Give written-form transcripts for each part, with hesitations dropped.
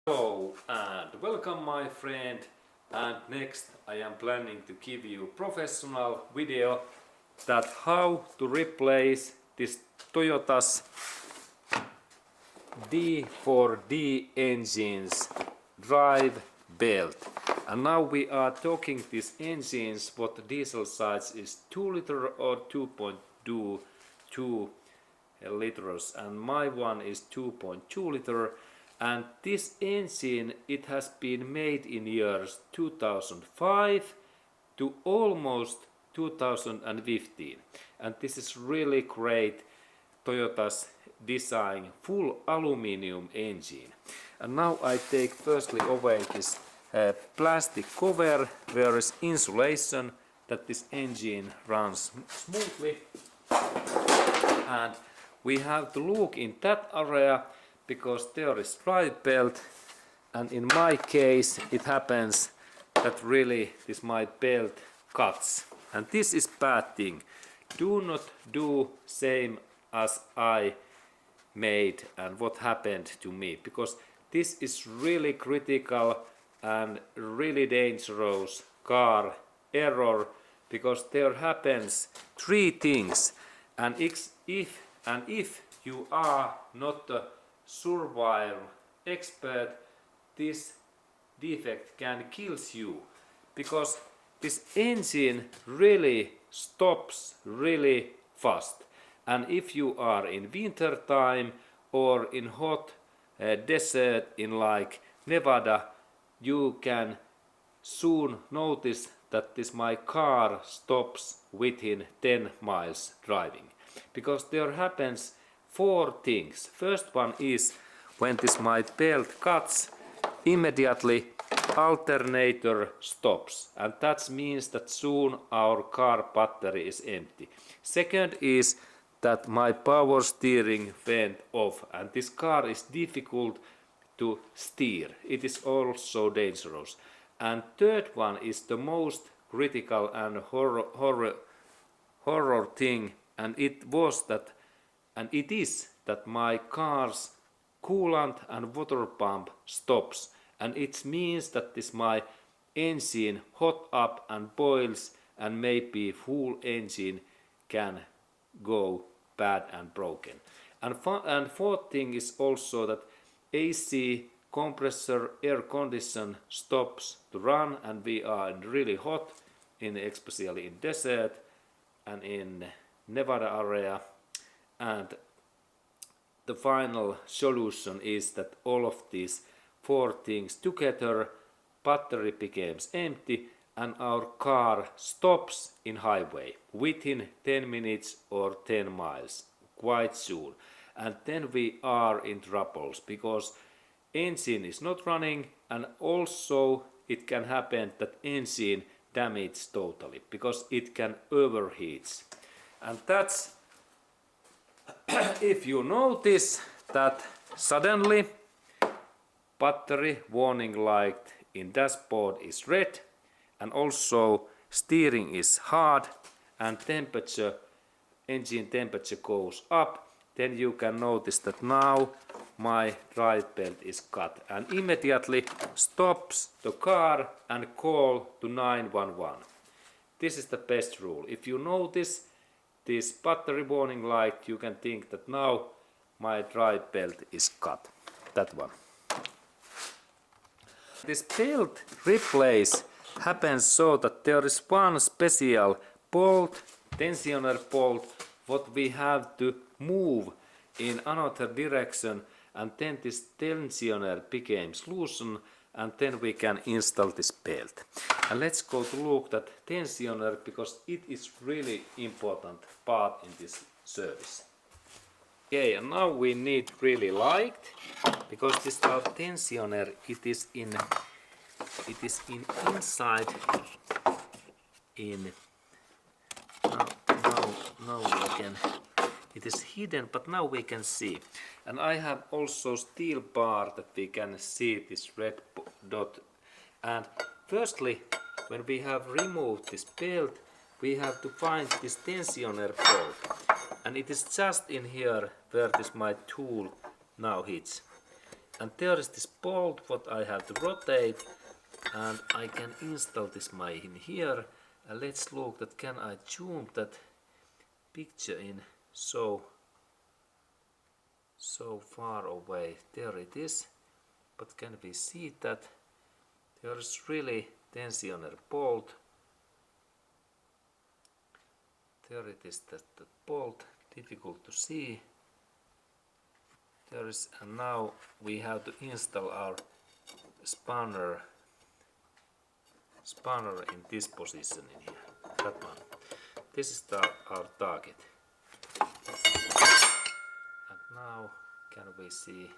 Hello and welcome my friend, and next I am planning to give you professional video that how to replace this Toyota's D4D engine's drive belt. And now we are talking these engines what the diesel size is 2 liter or 2.2 liters, and my one is 2.2 liter. And this engine, it has been made in years 2005 to almost 2015, and this is really great Toyota's design full aluminium engine. And now I take firstly away this plastic cover where is insulation that this engine runs smoothly, and we have to look in that area because there is drive belt, and in my case it happens that really this my belt cuts, and this is bad thing. Do not do same as I made and what happened to me, because this is really critical and really dangerous car error, because there happens three things, and if you are not a survival expert, this defect can kill you, because this engine really stops really fast, and if you are in winter time or in hot desert in like Nevada, you can soon notice that this my car stops within 10 miles driving, because there happens four things. First one is when this my belt cuts, immediately alternator stops, and that means that soon our car battery is empty. Second is that my power steering went off, and this car is difficult to steer. It is also dangerous. And third one is the most critical and horror thing, and it is that my car's coolant and water pump stops, and it means that this my engine hot up and boils, and maybe full engine can go bad and broken. And fourth thing is also that AC compressor air condition stops to run, and we are really hot especially in desert and in Nevada area. And the final solution is that all of these four things together, battery becomes empty and our car stops in highway within 10 minutes or 10 miles quite soon, and then we are in troubles because engine is not running, and also it can happen that engine damage totally because it can overheat. And that's if you notice that suddenly battery warning light in dashboard is red, and also steering is hard, and temperature, engine temperature goes up, then you can notice that now my drive belt is cut, and immediately stops the car and call to 911. This is the best rule. If you notice this battery warning light, you can think that now my drive belt is cut. That one. This belt replace happens so that there is one special bolt, tensioner bolt, what we have to move in another direction, and then this tensioner becomes loosened, and then we can install this belt. And let's go to look at tensioner, because it is really important part in this service. Okay, and now we need really light, because this our tensioner, it is inside in now we can, it is hidden, but now we can see. And I have also steel bar that we can see this red dot. And firstly when we have removed this belt, we have to find this tensioner bolt. And it is just in here where this my tool now hits. And there is this bolt what I have to rotate, and I can install this my in here. And let's look that can I zoom that picture in so far away. There it is. But can we see that there is really tensioner bolt? There it is, that bolt, difficult to see. There is, and now we have to install our spanner in this position in here. That one. This is our target. And now can we see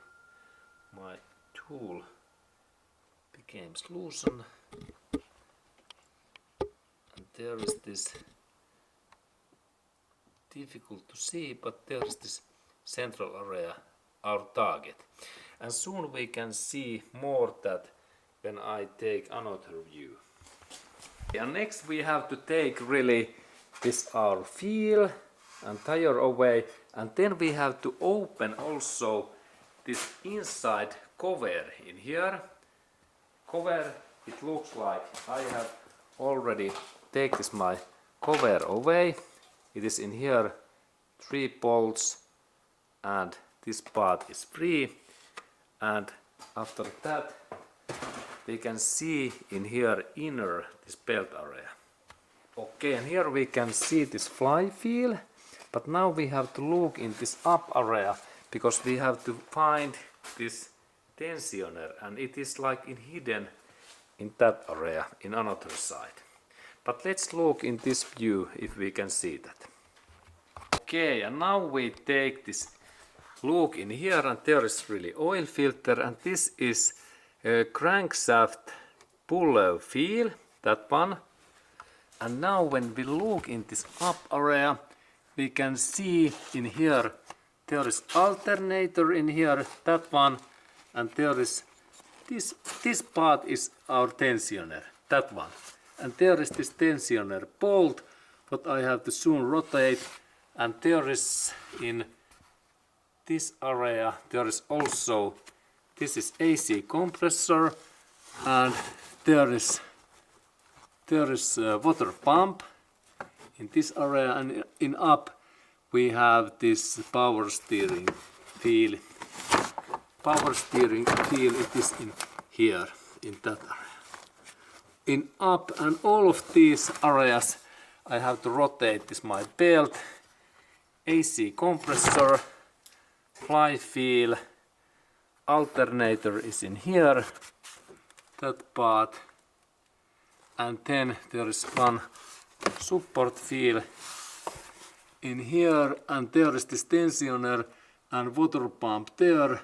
my tool became loosened. And there is this, difficult to see, but there is this central area, our target. And soon we can see more that when I take another view. And next we have to take really this our feel and tire away, and then we have to open also this inside cover in here. Cover, it looks like I have already take this my cover away. It is in here 3 bolts and this part is free, and after that we can see in here inner this belt area. Okay, and here we can see this flywheel, but now we have to look in this up area because we have to find this tensioner, and it is like hidden in that area in another side. But let's look in this view if we can see that. Okay, and now we take this look in here, and there is really oil filter, and this is a crankshaft puller feel, that one. And now when we look in this up area, we can see in here there is alternator in here, that one, and there is this part is our tensioner, that one. And there is this tensioner bolt what I have to soon rotate, and there is in this area there is also, this is AC compressor, and there is water pump in this area, and in up we have this power steering wheel. Power steering wheel, it is in here, in that area. In up and all of these areas I have to rotate this my belt, AC compressor, flywheel, alternator is in here, that part, and then there is one support wheel in here, and there is this tensioner and water pump there,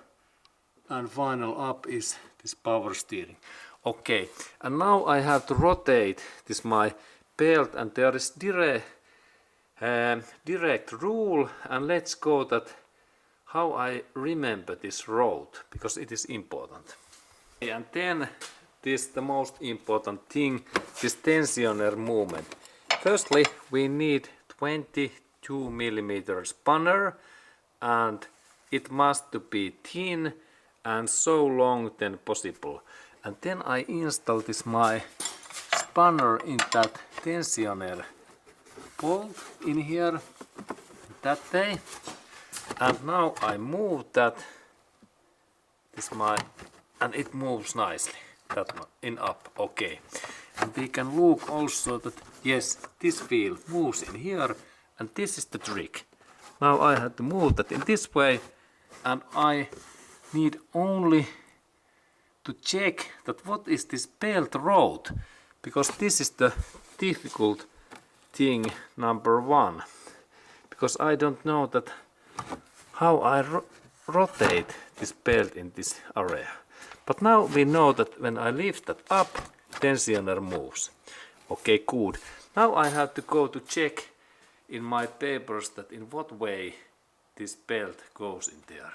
and final up is this power steering. Okay, and now I have to rotate this my belt, and there is direct rule, and let's go that how I remember this road, because it is important. And then this the most important thing, this tensioner movement. Firstly we need 22 millimeter spanner, and it must to be thin and so long than possible. And then I install this my spanner in that tensioner bolt in here, that way. And now I move that, this my, and it moves nicely, that one, in up, okay. And we can look also that, yes, this wheel moves in here, and this is the trick. Now I have to move that in this way, and I need only to check that what is this belt road, because this is the difficult thing number one, because I don't know that how I rotate this belt in this area. But now we know that when I lift that up, tensioner moves. Okay, good. Now I have to go to check in my papers that in what way this belt goes in there.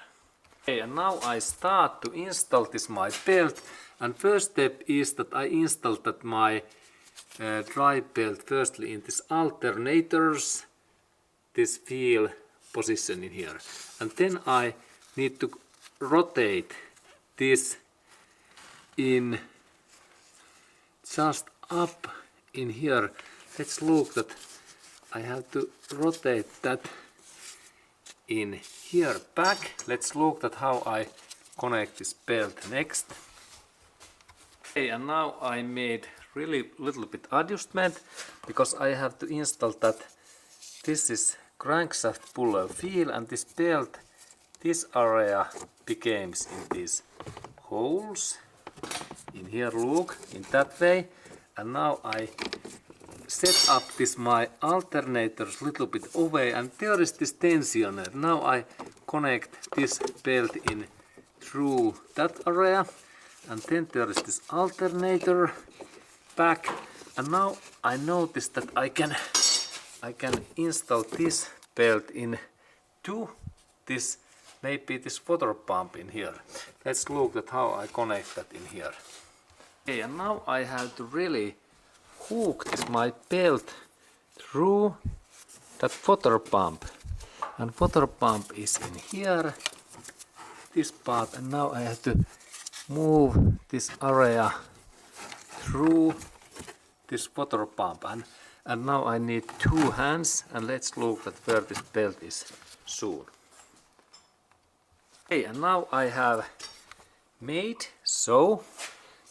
Okay, and now I start to install this my belt, and first step is that I install that my drive belt firstly in this alternators, this wheel position in here, and then I need to rotate this in just up in here. Let's look that I have to rotate that in here back. Let's look that how I connect this belt next. Okay, and now I made really little bit adjustment because I have to install that this is crankshaft puller wheel and this belt, this area becomes in these holes in here, look, in that way. And now I set up this my alternators little bit away, and there is this tensioner. Now I connect this belt in through that area, and then there is this alternator back, and now I notice that I can install this belt in to this, maybe this water pump in here. Let's look at how I connect that in here. Okay, and now I have to really hook this my belt through that water pump, and water pump is in here, this part, and now I have to move this area through this water pump, and now I need two hands, and let's look at where this belt is soon. Okay, and now I have made so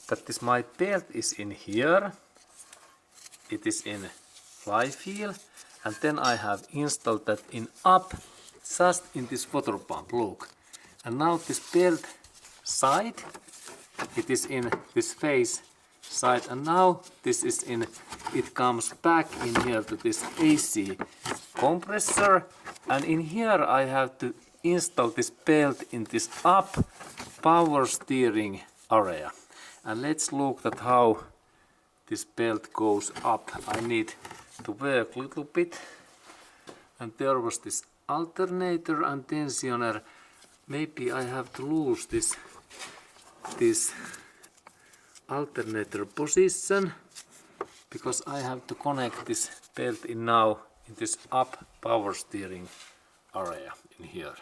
that this my belt is in here. It is in flywheel, and then I have installed that in up just in this water pump, look. And now this belt side, it is in this face side, and now this is in, it comes back in here to this AC compressor, and in here I have to install this belt in this up power steering area. And let's look at how this belt goes up. I need to work a little bit, and there was this alternator and tensioner. Maybe I have to lose this alternator position because I have to connect this belt in now in this up power steering area in here.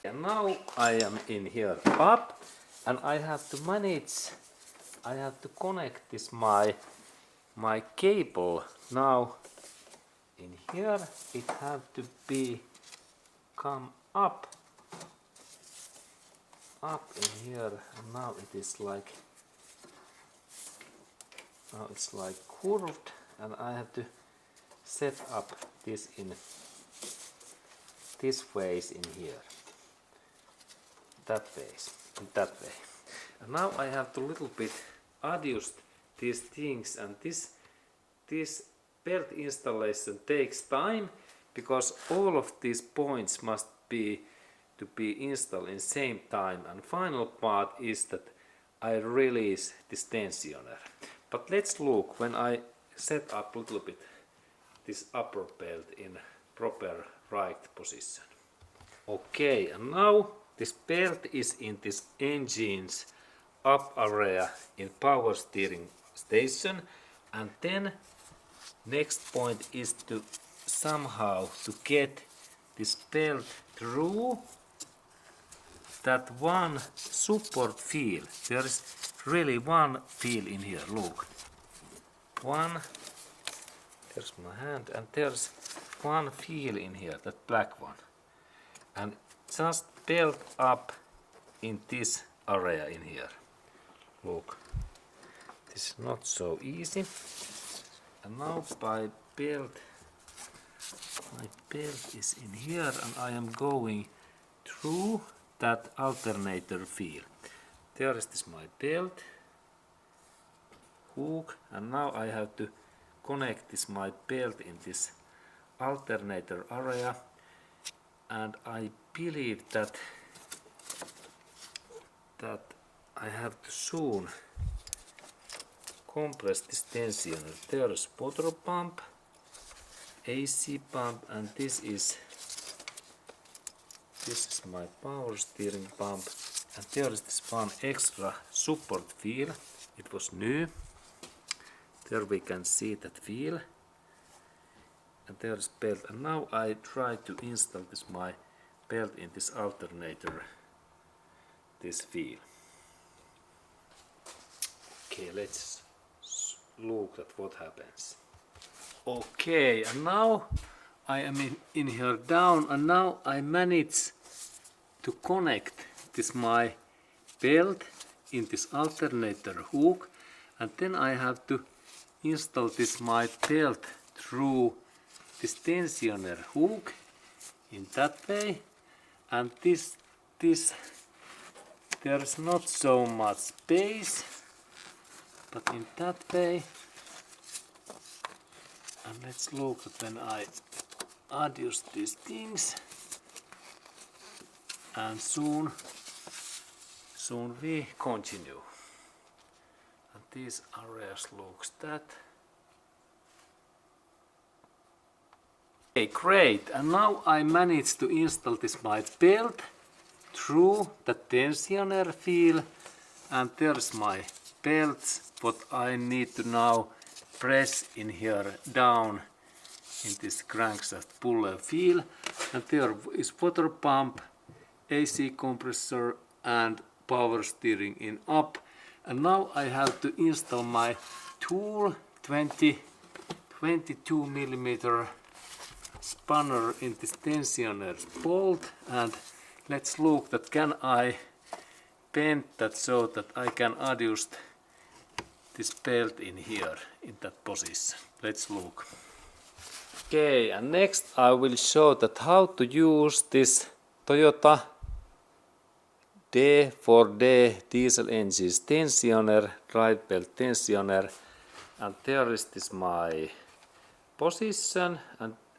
And now I am in here up, and I have to manage, I have to connect this my cable now in here. It have to be come up in here, and now it is like, now it's like curved, and I have to set up this in this ways in here, that ways, in that way. And now I have to little bit adjust these things, and this belt installation takes time because all of these points must be to be installed in same time, and final part is that I release this tensioner. But let's look when I set up a little bit this upper belt in proper right position. Okay, and now this belt is in this engine's up area in power steering station, and then next point is to somehow to get this belt through that one support field. There is really one field in here, look. One, there's my hand, and there's one field in here, that black one. And just belt up in this area in here. Look, this is not so easy. And now my belt is in here, and I am going through that alternator field. There is this my belt hook, and now I have to connect this my belt in this alternator area, and I believe that I have to soon compress this tensioner. There is water pump, AC pump, and this is my power steering pump, and there is this one extra support wheel. It was new. There we can see that wheel, and there is belt. And now I try to install this my belt in this alternator, this wheel. Okay, let's look at what happens. Okay, and now I am in here down, and now I manage to connect this my belt in this alternator hook, and then I have to install this my belt through this tensioner hook in that way, and this there's not so much space, but in that way. And let's look at when I adjust these things, and soon we continue. And these areas looks that. Okay, great. And now I managed to install this my belt through the tensioner wheel, and there's my belts. What I need to now press in here down in this crankshaft puller wheel, and there is water pump, AC compressor and power steering in up. And now I have to install my tool 22 millimeter spanner in this tensioner bolt, and let's look that can I bend that so that I can adjust this belt in here in that position. Let's look. Okay, and next I will show that how to use this Toyota D4D diesel engines tensioner, drive belt tensioner, and there is this my position,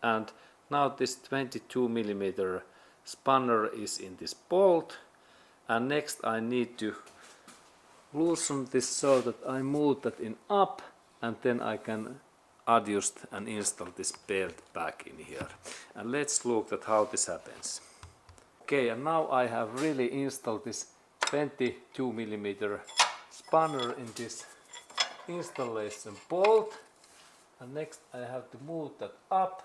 and now this 22 millimeter spanner is in this bolt, and next I need to loosen this so that I move that in up, and then I can adjust and install this belt back in here. And let's look at how this happens. Okay, and now I have really installed this 22 millimeter spanner in this installation bolt, and next I have to move that up,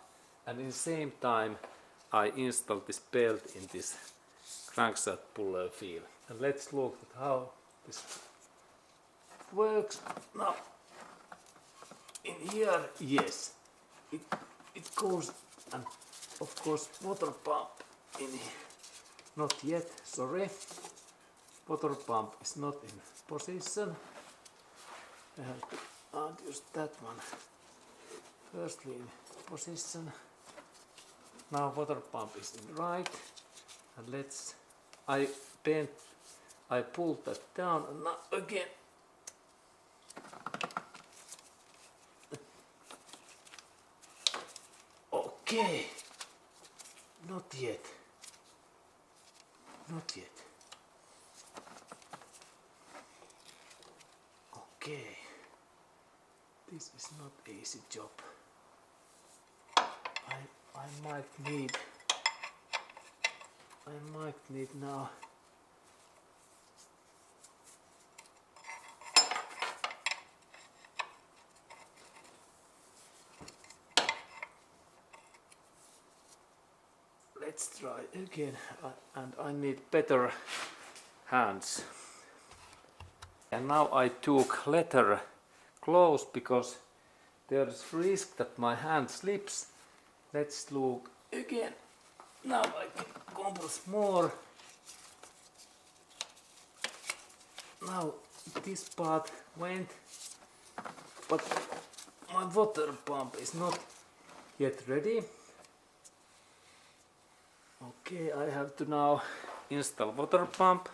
and in the same time I install this belt in this crankshaft puller wheel. And let's look at how this works. Now in here, yes, it goes, and of course water pump in here. Not yet, sorry. Water pump is not in position. I have to adjust that one firstly in position. Now water pump is in right, and I pull that down, and now again. Okay, not yet. Not yet. Okay, this is not easy job. I might need now let's try again, and I need better hands. And now I took leather gloves because there is risk that my hand slips. Let's look again. Now I can compress more. Now this part went, but my water pump is not yet ready. Okay, I have to now install water pump.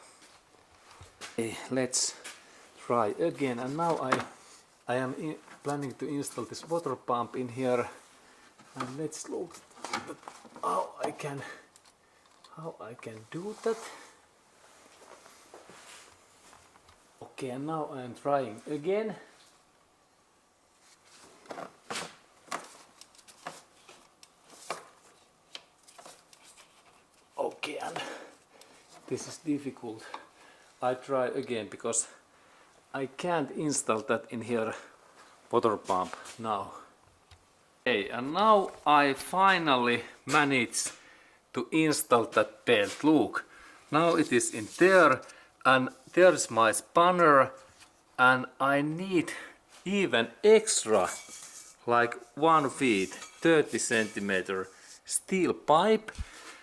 Okay, let's try again, and now I am planning to install this water pump in here, and let's look at how I can do that. Okay, and now I am trying again. Okay, and this is difficult. I try again because I can't install that in here water pump now. Okay, and now I finally managed to install that belt. Look, now it is in there, and there's my spanner, and I need even extra, like 1 feet 30 centimeter steel pipe,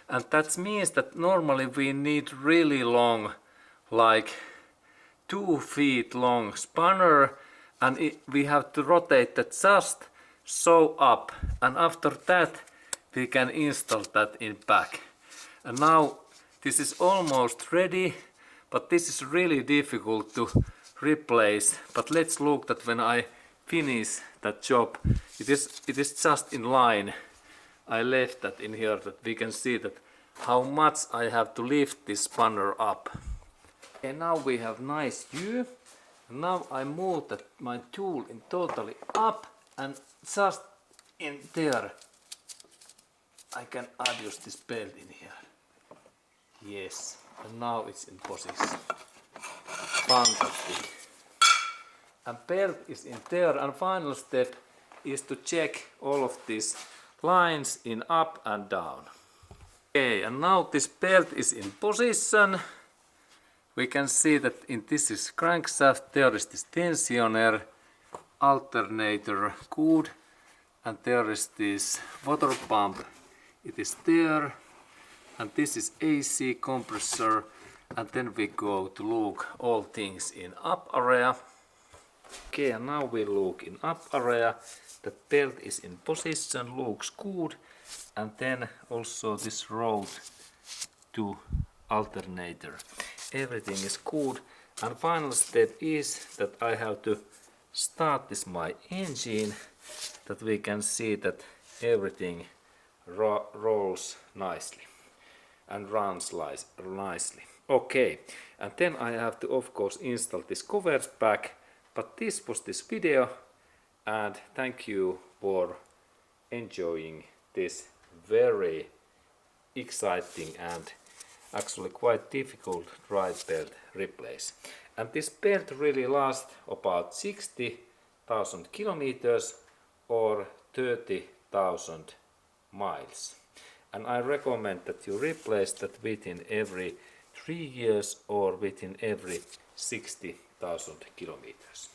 and that means that normally we need really long, like 2 feet long spanner, and we have to rotate that just so up, and after that we can install that in back. And now this is almost ready, but this is really difficult to replace. But let's look that when I finish that job, it is just in line. I left that in here that we can see that how much I have to lift this spanner up. And now we have nice view. Now I move that my tool in totally up, and just in there I can adjust this belt in here. Yes, and now it's in position. Fantastic. And belt is in there, and final step is to check all of these lines in up and down. Okay, and now this belt is in position. We can see that in this is crankshaft, there is this tensioner, alternator good, and there is this water pump, it is there, and this is AC compressor, and then we go to look all things in up area. Okay, and now we look in up area, the belt is in position, looks good, and then also this road to alternator. Everything is good, and final step is that I have to start this my engine, that we can see that everything rolls nicely and runs nicely. Okay, and then I have to of course install this covers back. But this was this video, and thank you for enjoying this very exciting and actually quite difficult ride belt replace. And this belt really lasts about 60,000 kilometers or 30,000 miles. And I recommend that you replace that within every 3 years or within every 60,000 kilometers.